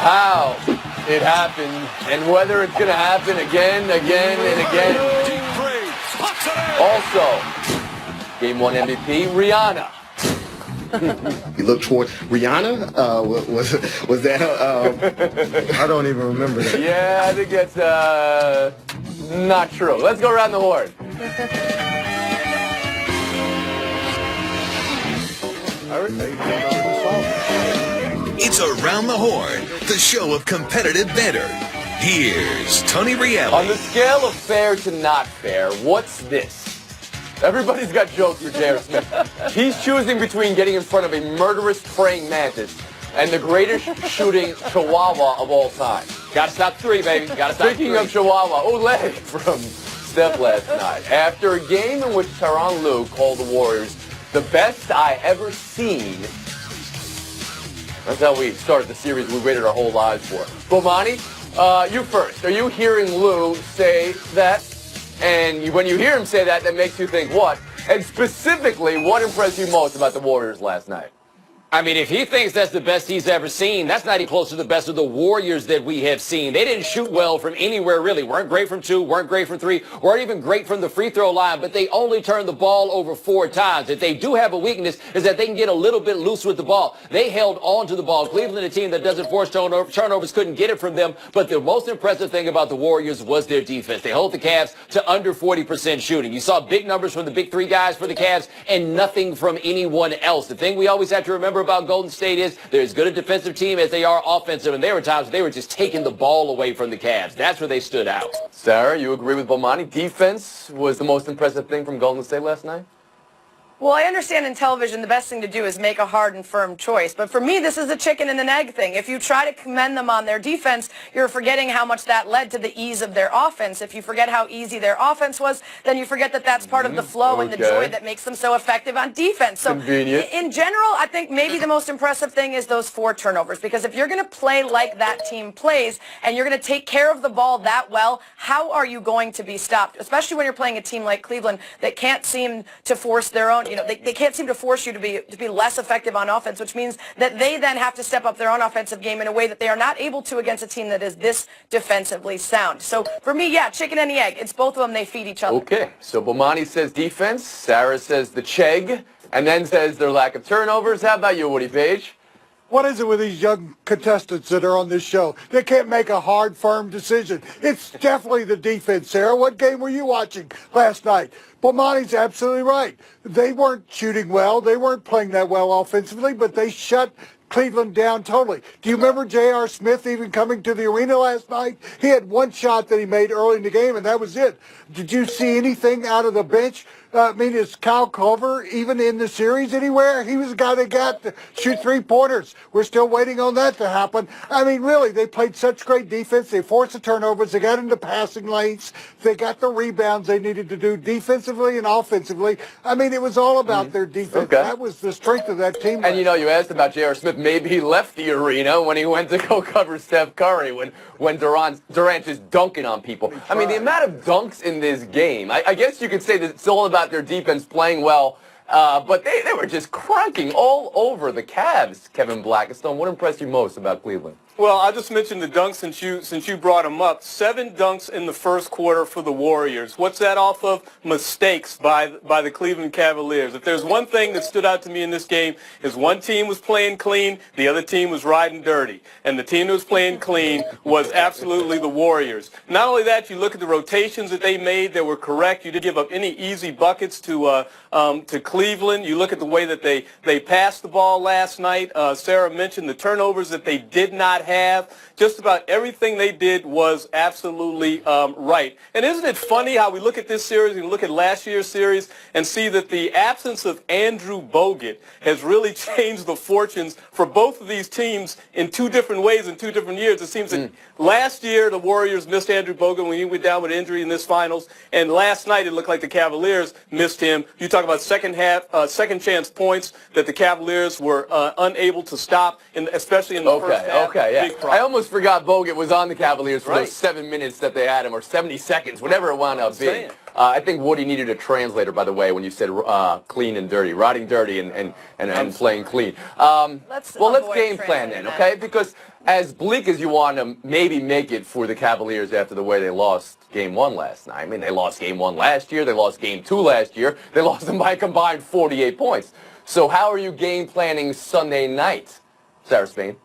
how it happened and whether it's going to happen again, and again. Also, Game 1 MVP, Rihanna. You look toward Rihanna? Was that I don't even remember that. Yeah, I think that's not true. Let's go around the horn. It's Around the Horn, the show of competitive banter. Here's Tony Reale. On the scale of fair to not fair, what's this? Everybody's got jokes for J.R. Smith. He's choosing between getting in front of a murderous praying mantis and the greatest shooting chihuahua of all time. Gotta stop three, baby. Gotta stop Speaking three. of chihuahua, Olay from Steph last night. After a game in which Tyronn Lue called the Warriors the best I ever seen. That's how we started the series we waited our whole lives for. Bomani, you first. Are you hearing Lue say that? And when you hear him say that, that makes you think what? And specifically, what impressed you most about the Warriors last night? I mean, if he thinks that's the best he's ever seen, that's not even close to the best of the Warriors that we have seen. They didn't shoot well from anywhere, really. Weren't great from two, weren't great from three, weren't even great from the free throw line, but they only turned the ball over 4 times. If they do have a weakness, is that they can get a little bit loose with the ball. They held on to the ball. Cleveland, a team that doesn't force turnovers, couldn't get it from them, but the most impressive thing about the Warriors was their defense. They hold the Cavs to under 40% shooting. You saw big numbers from the big 3 guys for the Cavs and nothing from anyone else. The thing we always have to remember about Golden State is they're as good a defensive team as they are offensive, and there were times they were just taking the ball away from the Cavs. That's where they stood out. Sarah, you agree with Bomani? Defense was the most impressive thing from Golden State last night? Well, I understand in television the best thing to do is make a hard and firm choice. But for me, this is a chicken and an egg thing. If you try to commend them on their defense, you're forgetting how much that led to the ease of their offense. If you forget how easy their offense was, then you forget that that's part of the flow and the joy that makes them so effective on defense. So convenient. In general, I think maybe the most impressive thing is those 4 turnovers. Because if you're going to play like that team plays and you're going to take care of the ball that well, how are you going to be stopped? Especially when you're playing a team like Cleveland that can't seem to force their own, they can't seem to force you to be less effective on offense, which means that they then have to step up their own offensive game in a way that they are not able to against a team that is this defensively sound. So for me, yeah, chicken and the egg. It's both of them. They feed each other. Okay, so Bomani says defense, Sarah says the Chegg, and then says their lack of turnovers. How about you, Woody Page? What is it with these young contestants that are on this show? They can't make a hard, firm decision. It's definitely the defense, Sarah. What game were you watching last night? Bomani's absolutely right. They weren't shooting well. They weren't playing that well offensively, but they shut Cleveland down totally. Do you remember J.R. Smith even coming to the arena last night? He had 1 shot that he made early in the game, and that was it. Did you see anything out of the bench? Is Kyle Culver even in the series anywhere? He was the guy that got to shoot 3-pointers. We're still waiting on that to happen. I mean, really, they played such great defense. They forced the turnovers. They got into passing lanes. They got the rebounds they needed to do defensively and offensively. I mean, it was all about their defense. Okay. That was the strength of that team. And, you asked about J.R. Smith. Maybe he left the arena when he went to go cover Steph Curry when Durant just dunking on people. I mean, the amount of dunks in this game, I guess you could say that it's all about their defense playing well, but they were just cranking all over the Cavs, Kevin Blackistone. What impressed you most about Cleveland? Well, I just mentioned the dunks since you brought them up. 7 dunks in the first quarter for the Warriors. What's that off of? Mistakes by the Cleveland Cavaliers. If there's one thing that stood out to me in this game is one team was playing clean, the other team was riding dirty. And the team that was playing clean was absolutely the Warriors. Not only that, you look at the rotations that they made that were correct. You didn't give up any easy buckets to Cleveland. You look at the way that they passed the ball last night. Sarah mentioned the turnovers that they did not have. Just about everything they did was absolutely right. And isn't it funny how we look at this series and look at last year's series and see that the absence of Andrew Bogut has really changed the fortunes for both of these teams in 2 different ways in 2 different years. It seems that last year the Warriors missed Andrew Bogut when he went down with injury in this finals, and last night it looked like the Cavaliers missed him. You talk about second chance points that the Cavaliers were unable to stop, especially in the first half. Okay, yeah. I almost forgot Bogut was on the Cavaliers for those 7 minutes that they had him, or 70 seconds, whatever it wound up being. I think Woody needed a translator, by the way, when you said clean and dirty, riding dirty and playing clean. Let's game plan then, okay? Because as bleak as you want to maybe make it for the Cavaliers after the way they lost Game 1 last night. I mean, they lost Game 1 last year. They lost Game 2 last year. They lost them by a combined 48 points. So how are you game planning Sunday night, Sarah Spain?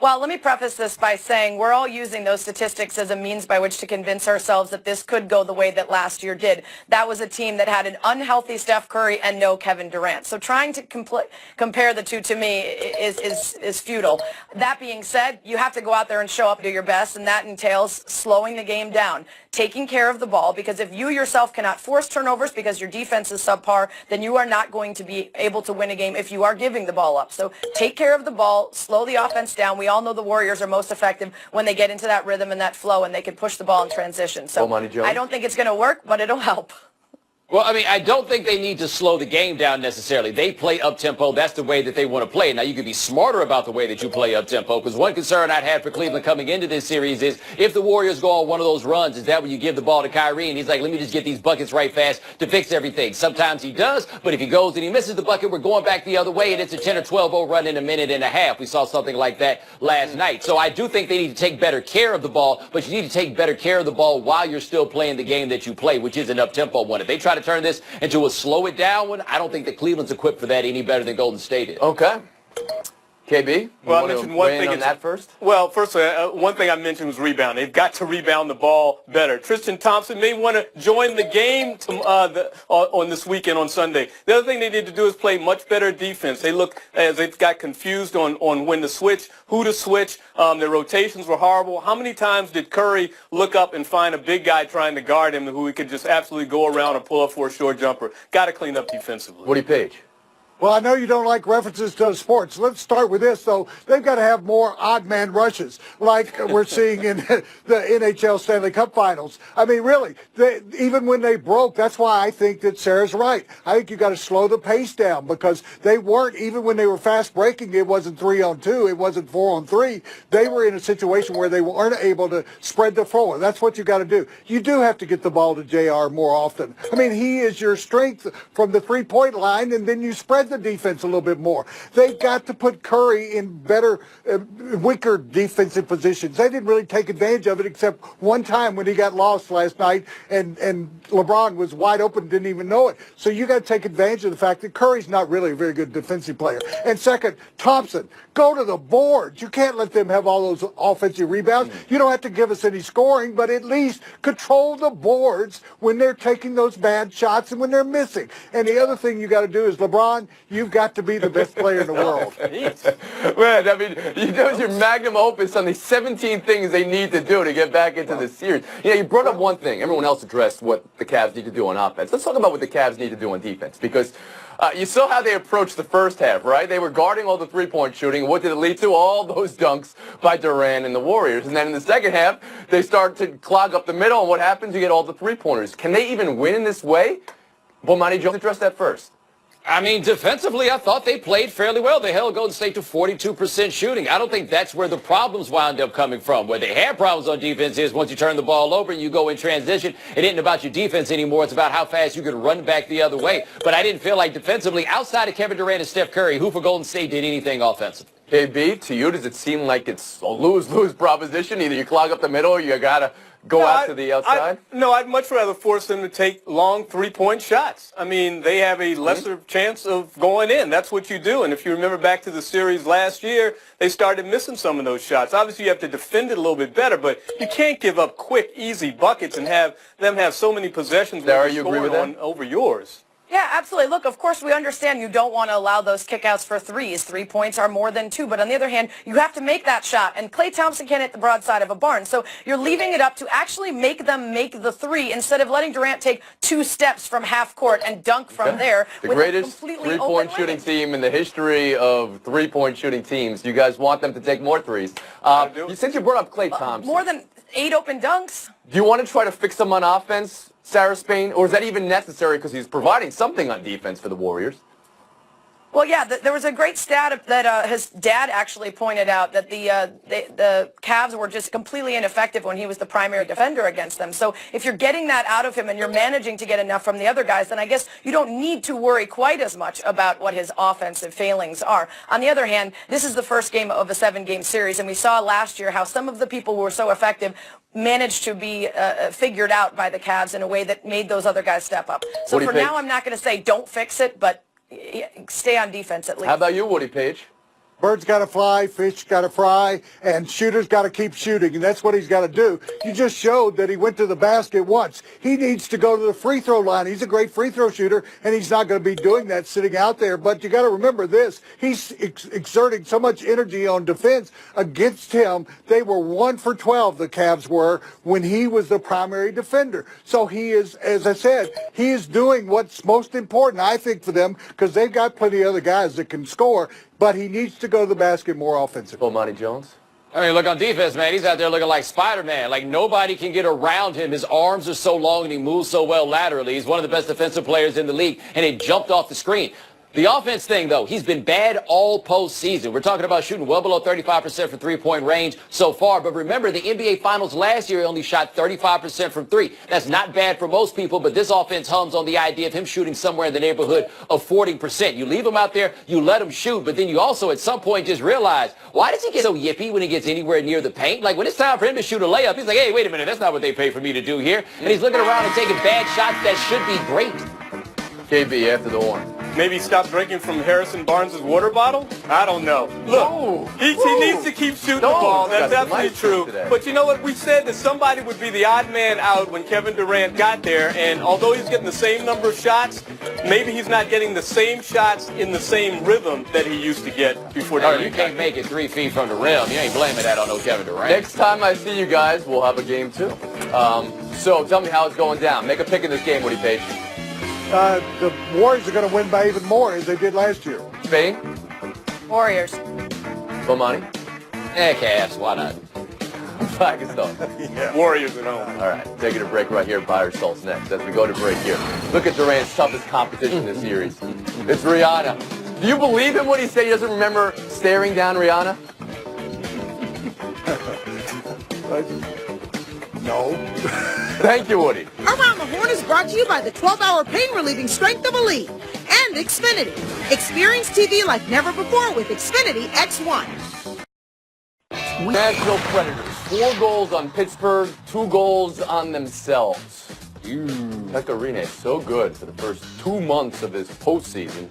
Well, let me preface this by saying we're all using those statistics as a means by which to convince ourselves that this could go the way that last year did. That was a team that had an unhealthy Steph Curry and no Kevin Durant. So trying to compare the two to me is futile. That being said, you have to go out there and show up and do your best, and that entails slowing the game down, taking care of the ball, because if you yourself cannot force turnovers because your defense is subpar, then you are not going to be able to win a game if you are giving the ball up. So take care of the ball, slow the offense down. We all know the Warriors are most effective when they get into that rhythm and that flow and they can push the ball in transition. So I don't think it's going to work, but it'll help. Well, I mean, I don't think they need to slow the game down necessarily. They play up-tempo. That's the way that they want to play. Now, you can be smarter about the way that you play up-tempo, because one concern I'd had for Cleveland coming into this series is if the Warriors go on one of those runs, is that when you give the ball to Kyrie and he's like, let me just get these buckets right fast to fix everything. Sometimes he does, but if he goes and he misses the bucket, we're going back the other way, and it's a 10 or 12-0 run in a minute and a half. We saw something like that last night. So I do think they need to take better care of the ball, but you need to take better care of the ball while you're still playing the game that you play, which is an up-tempo one. If they try to turn this into a slow it down one, I don't think that Cleveland's equipped for that any better than Golden State is. Okay. KB, well, I mentioned one thing on that first. Well, first, one thing I mentioned was rebound. They've got to rebound the ball better. Tristan Thompson may want to join the game on this weekend on Sunday. The other thing they need to do is play much better defense. They look as they've got confused on when to switch, who to switch. Their rotations were horrible. How many times did Curry look up and find a big guy trying to guard him who he could just absolutely go around and pull up for a short jumper? Got to clean up defensively. Woody Page. Well, I know you don't like references to sports. Let's start with this, though. They've got to have more odd man rushes like we're seeing in the NHL Stanley Cup Finals. I mean, really, even when they broke, that's why I think that Sarah's right. I think you got to slow the pace down because they weren't, even when they were fast breaking, it wasn't 3-on-2, it wasn't 4-on-3. They were in a situation where they weren't able to spread the floor. That's what you got to do. You do have to get the ball to JR more often. I mean, he is your strength from the three-point line, and then you spread the defense a little bit more. They've got to put Curry in better, weaker defensive positions. They didn't really take advantage of it except one time when he got lost last night and LeBron was wide open, didn't even know it. So you got to take advantage of the fact that Curry's not really a very good defensive player. And second, Thompson, go to the boards. You can't let them have all those offensive rebounds. You don't have to give us any scoring, but at least control the boards when they're taking those bad shots and when they're missing. And the other thing you got to do is, LeBron, you've got to be the best player in the world. Man, I mean, that was your magnum opus on the 17 things they need to do to get back into the series. You brought up one thing. Everyone else addressed what the Cavs need to do on offense. Let's talk about what the Cavs need to do on defense, because you saw how they approached the first half, right? They were guarding all the three-point shooting. What did it lead to? All those dunks by Durant and the Warriors. And then in the second half, they start to clog up the middle, and what happens? You get all the three-pointers. Can they even win in this way? Bomani Jones, address that first. I mean, defensively, I thought they played fairly well. They held Golden State to 42% shooting. I don't think that's where the problems wound up coming from. Where they had problems on defense is once you turn the ball over and you go in transition, it isn't about your defense anymore. It's about how fast you can run back the other way. But I didn't feel like defensively, outside of Kevin Durant and Steph Curry, who for Golden State did anything offensively. KB, to you, does it seem like it's a lose-lose proposition? Either you clog up the middle or you got to go out to the outside? I'd much rather force them to take long three-point shots. I mean, they have a lesser chance of going in. That's what you do. And if you remember back to the series last year, they started missing some of those shots. Obviously, you have to defend it a little bit better, but you can't give up quick, easy buckets and have them have so many possessions Sarah, you agree with that? over yours. Yeah, absolutely. Look, of course, we understand you don't want to allow those kickouts for threes. 3 points are more than two. But on the other hand, you have to make that shot. And Klay Thompson can't hit the broadside of a barn. So you're leaving it up to actually make them make the three instead of letting Durant take 2 steps from half court and dunk from there. The greatest three-point shooting team in the history of three-point shooting teams. You guys want them to take more threes. Since you brought up Klay Thompson. More than 8 open dunks. Do you want to try to fix them on offense, Sarah Spain, or is that even necessary because he's providing something on defense for the Warriors? Well, yeah, there was a great stat that his dad actually pointed out that the Cavs were just completely ineffective when he was the primary defender against them. So if you're getting that out of him and you're managing to get enough from the other guys, then I guess you don't need to worry quite as much about what his offensive failings are. On the other hand, this is the first game of a 7-game series, and we saw last year how some of the people who were so effective managed to be figured out by the Cavs in a way that made those other guys step up. So for now, I'm not going to say don't fix it, but stay on defense at least. How about you, Woody Page? Birds got to fly, fish got to fry, and shooters got to keep shooting, and that's what he's got to do. You just showed that he went to the basket once. He needs to go to the free throw line. He's a great free throw shooter, and he's not going to be doing that sitting out there. But you got to remember this. He's exerting so much energy on defense against him. They were 1 for 12, the Cavs were, when he was the primary defender. So he is, as I said, he is doing what's most important, I think, for them, because they've got plenty of other guys that can score. But he needs to go to the basket more offensively. Bomani Jones? I mean, look on defense, man. He's out there looking like Spider-Man. Like, nobody can get around him. His arms are so long and he moves so well laterally. He's one of the best defensive players in the league, and he jumped off the screen. The offense thing, though, he's been bad all postseason. We're talking about shooting well below 35% from three-point range so far. But remember, the NBA Finals last year, he only shot 35% from three. That's not bad for most people, but this offense hums on the idea of him shooting somewhere in the neighborhood of 40%. You leave him out there, you let him shoot, but then you also at some point just realize, why does he get so yippy when he gets anywhere near the paint? Like, when it's time for him to shoot a layup, he's like, hey, wait a minute, that's not what they paid for me to do here. And he's looking around and taking bad shots that should be great. KB after the horn. Maybe stop drinking from Harrison Barnes' water bottle? I don't know. Look, he needs to keep shooting the ball. That's absolutely true. But you know what? We said that somebody would be the odd man out when Kevin Durant got there. And although he's getting the same number of shots, maybe he's not getting the same shots in the same rhythm that he used to get before Durant. You can't make it 3 feet from the rim. You ain't blaming that on no Kevin Durant. Next time I see you guys, we'll have a game too. So tell me how it's going down. Make a pick in this game, Woody Page. The Warriors are going to win by even more as they did last year. Spain? Warriors. Bomani? Cavs, why not? Pakistan. Yeah. Warriors at home. All right, taking a break right here. Buy or Salts next as we go to break here. Look at Durant's toughest competition this series. It's Rihanna. Do you believe him when he said he doesn't remember staring down Rihanna? No. Thank you, Woody. Around the Horn is brought to you by the 12-hour pain-relieving strength of Elite and Xfinity. Experience TV like never before with Xfinity X1. Nashville Predators. 4 goals on Pittsburgh, 2 goals on themselves. Pekka Rinne, so good for the first 2 months of his postseason.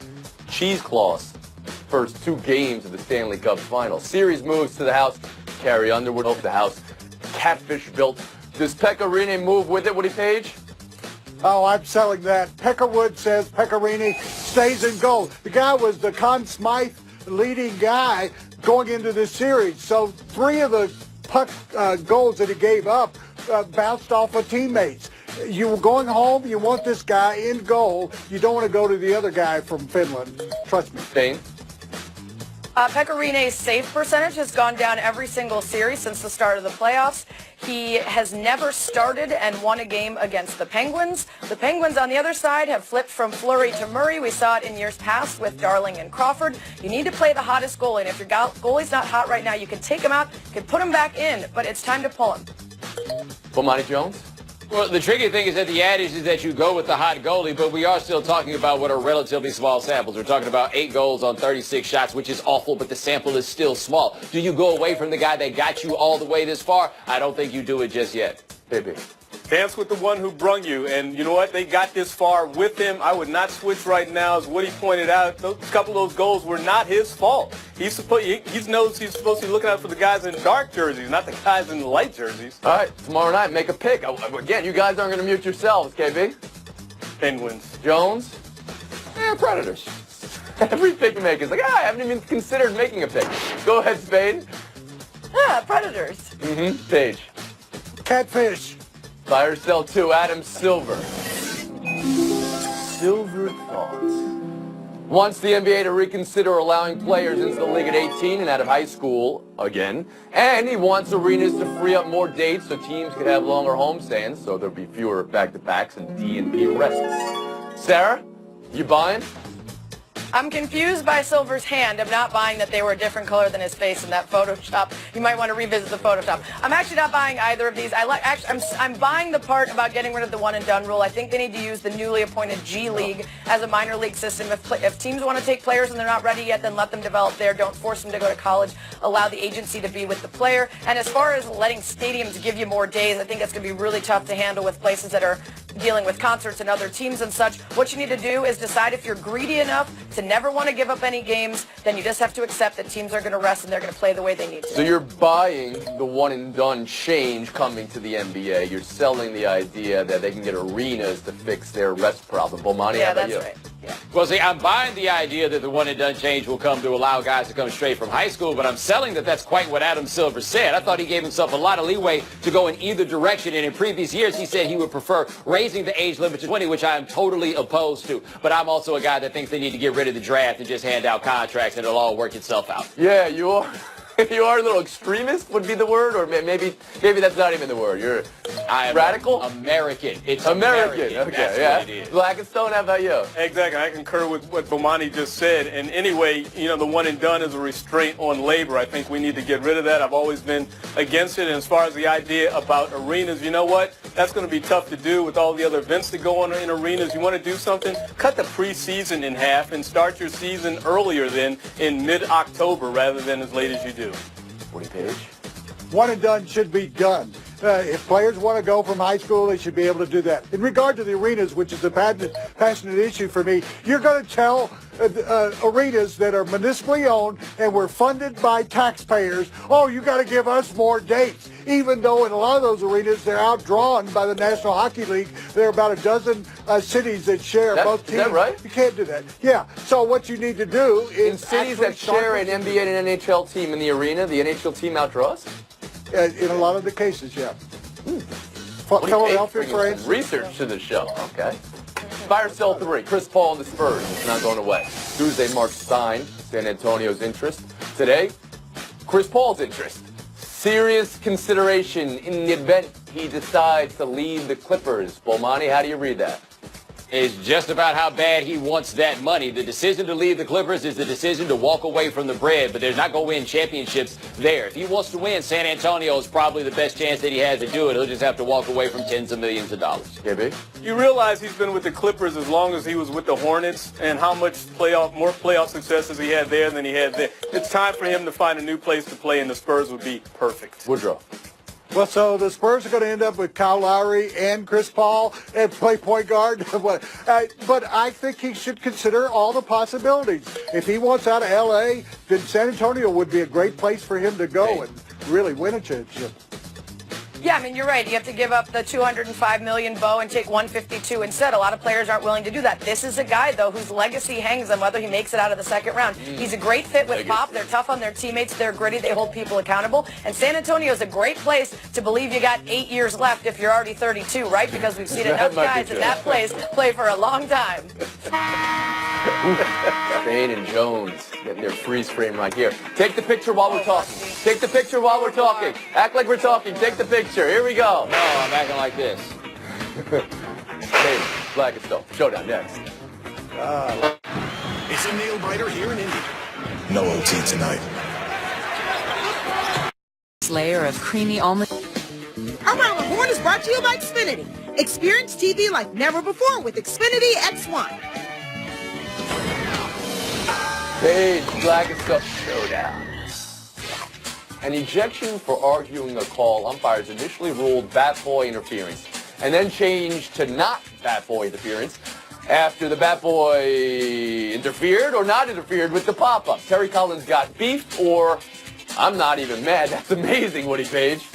Cheesecloths, first 2 games of the Stanley Cup Final. Series moves to the house. Carrie Underwood of the house. Catfish built. Does Pekka Rinne move with it, Woody Page? Oh, I'm selling that. Pekka Wood says Pekka Rinne stays in goal. The guy was the Conn Smythe leading guy going into this series. So 3 of the puck goals that he gave up bounced off of teammates. You were going home, you want this guy in goal. You don't want to go to the other guy from Finland. Trust me. Dane? Pekka Rinne's save percentage has gone down every single series since the start of the playoffs. He has never started and won a game against the Penguins. The Penguins, on the other side, have flipped from Fleury to Murray. We saw it in years past with Darling and Crawford. You need to play the hottest goalie, and if your goalie's not hot right now, you can take him out, you can put him back in, but it's time to pull him. Bomani Jones? Well, the tricky thing is that the adage is that you go with the hot goalie, but we are still talking about what are relatively small samples. We're talking about 8 goals on 36 shots, which is awful, but the sample is still small. Do you go away from the guy that got you all the way this far? I don't think you do it just yet. Baby. Dance with the one who brung you, and you know what? They got this far with him. I would not switch right now, as Woody pointed out. A couple of those goals were not his fault. He knows he's supposed to be looking out for the guys in dark jerseys, not the guys in the light jerseys. All right, tomorrow night, make a pick. Again, you guys aren't going to mute yourselves, KB. Penguins. Jones? Predators. Every pick you make is like, I haven't even considered making a pick. Go ahead, Spade. Predators. Page. Catfish. Buy or sell 2, Adam Silver. Silver thoughts. Wants the NBA to reconsider allowing players into the league at 18 and out of high school again. And he wants arenas to free up more dates so teams can have longer homestands so there'll be fewer back-to-backs and D&P rests. Sarah, you buying? I'm confused by Silver's hand. I'm not buying that they were a different color than his face in that Photoshop. You might want to revisit the Photoshop. I'm actually not buying either of these. I'm buying the part about getting rid of the one and done rule. I think they need to use the newly appointed G League as a minor league system. If teams want to take players and they're not ready yet, then let them develop there. Don't force them to go to college. Allow the agency to be with the player. And as far as letting stadiums give you more days, I think that's going to be really tough to handle with places that are dealing with concerts and other teams and such. What you need to do is decide if you're greedy enough to never want to give up any games, then you just have to accept that teams are going to rest and they're going to play the way they need to. So you're buying the one and done change coming to the NBA. You're selling the idea that they can get arenas to fix their rest problem. Bomani, Yeah, how about that's you? right. Yeah. Well, see, I'm buying the idea that the one and done change will come to allow guys to come straight from high school, but I'm selling that that's quite what Adam Silver said. I thought he gave himself a lot of leeway to go in either direction, and in previous years he said he would prefer raising the age limit to 20, which I am totally opposed to. But I'm also a guy that thinks they need to get rid of the draft and just hand out contracts and it'll all work itself out. Yeah, you are. You are a little extremist would be the word, or maybe that's not even the word. You're radical? American. It's American. American. Okay, That's yeah. what it is. Blackstone, how about you? Exactly. I concur with what Bomani just said. And anyway, the one and done is a restraint on labor. I think we need to get rid of that. I've always been against it. And as far as the idea about arenas, you know what? That's going to be tough to do with all the other events that go on in arenas. You want to do something? Cut the preseason in half and start your season earlier than in mid-October rather than as late as you do. Woody Page? One and done should be done. If players want to go from high school, they should be able to do that. In regard to the arenas, which is a passionate issue for me, you're going to tell arenas that are municipally owned and were funded by taxpayers, oh, you got to give us more dates. Even though in a lot of those arenas, they're outdrawn by the National Hockey League. There are about a dozen cities that share both teams. Is that right? You can't do that. Yeah. So what you need to do is In cities that share an NBA and an NHL team in the arena, the NHL team outdraws? in a lot of the cases, yeah. Philadelphia, for instance. Research to the show. Okay. Fire Cell 3. Chris Paul and the Spurs. It's not going away. Tuesday, Mark Stein, San Antonio's interest. Today, Chris Paul's interest. Serious consideration in the event he decides to leave the Clippers. Bomani, how do you read that? It's just about how bad he wants that money. The decision to leave the Clippers is the decision to walk away from the bread, but they're not going to win championships there. If he wants to win, San Antonio is probably the best chance that he has to do it. He'll just have to walk away from tens of millions of dollars. KB? You realize he's been with the Clippers as long as he was with the Hornets, and how much more playoff successes he had there than he had there. It's time for him to find a new place to play, and the Spurs would be perfect. Woodrow? Well, so the Spurs are going to end up with Kyle Lowry and Chris Paul and play point guard. But I think he should consider all the possibilities. If he wants out of L.A., then San Antonio would be a great place for him to go and really win a championship. Yeah, I mean, you're right. You have to give up the $205 million, Bo, and take $152 instead. A lot of players aren't willing to do that. This is a guy, though, whose legacy hangs on whether he makes it out of the second round. He's a great fit with Pop. They're tough on their teammates. They're gritty. They hold people accountable. And San Antonio is a great place to believe you got 8 years left if you're already 32, right? Because we've seen enough guys in that place play for a long time. Spain and Jones getting their freeze frame right here. Take the picture while we're talking. Take the picture while we're talking. Act like we're talking. Take the picture. Here we go. No, I'm acting like this. Hey, Blackstone. Showdown next. It's a nail biter here in Indy. No OT tonight. Layer of creamy almond. Around the Horn is brought to you by Xfinity. Experience TV like never before with Xfinity X1. Page Blackstone Showdown. An ejection for arguing a call, umpires initially ruled bat boy interference and then changed to not bat boy interference after the bat boy interfered or not interfered with the pop-up. Terry Collins got beefed, or I'm not even mad. That's amazing, Woody Page.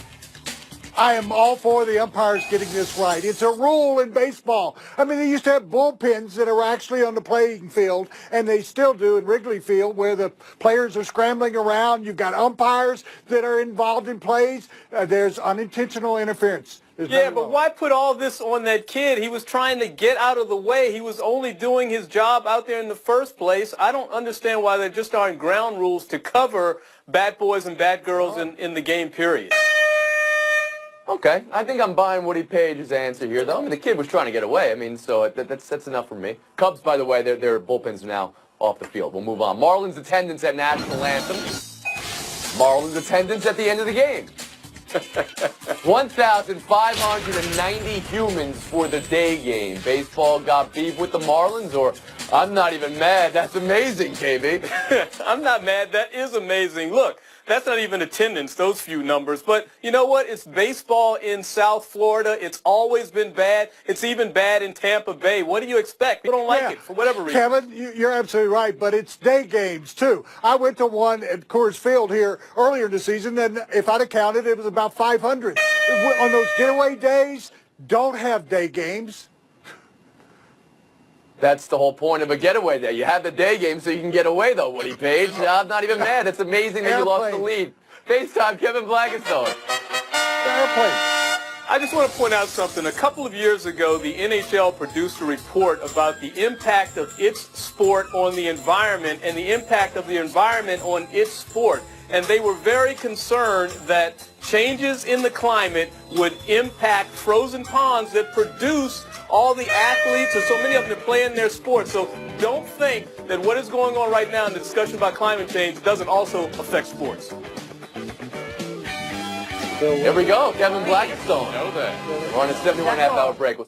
I am all for the umpires getting this right. It's a rule in baseball. I mean, they used to have bullpens that are actually on the playing field, and they still do in Wrigley Field, where the players are scrambling around. You've got umpires that are involved in plays. There's unintentional interference. Yeah, but why put all this on that kid? He was trying to get out of the way. He was only doing his job out there in the first place. I don't understand why there just aren't ground rules to cover bat boys and bat girls in the game, period. Okay, I think I'm buying Woody Page's answer here, though. I mean, the kid was trying to get away. I mean, so that's enough for me. Cubs, by the way, their bullpen's now off the field. We'll move on. Marlins attendance at National Anthem. Marlins attendance at the end of the game. 1,590 humans for the day game. Baseball got beef with the Marlins, or I'm not even mad. That's amazing, KB. I'm not mad. That is amazing. Look, that's not even attendance, those few numbers. But you know what? It's baseball in South Florida. It's always been bad. It's even bad in Tampa Bay. What do you expect? People don't like it for whatever reason. Kevin, you're absolutely right, but it's day games, too. I went to one at Coors Field here earlier in the season, and if I'd have counted, it was about 500. On those getaway days, don't have day games. That's the whole point of a getaway day. You have the day game so you can get away, though, Woody Page. I'm not even mad. It's amazing that you lost the lead. FaceTime, Kevin Blackistone. Airplane. I just want to point out something. A couple of years ago, the NHL produced a report about the impact of its sport on the environment and the impact of the environment on its sport. And they were very concerned that changes in the climate would impact frozen ponds that produce all the athletes, or so many of them, that play in their sport. So don't think that what is going on right now in the discussion about climate change doesn't also affect sports. Here we go, Kevin Blackistone. We're on a 71.5-hour break.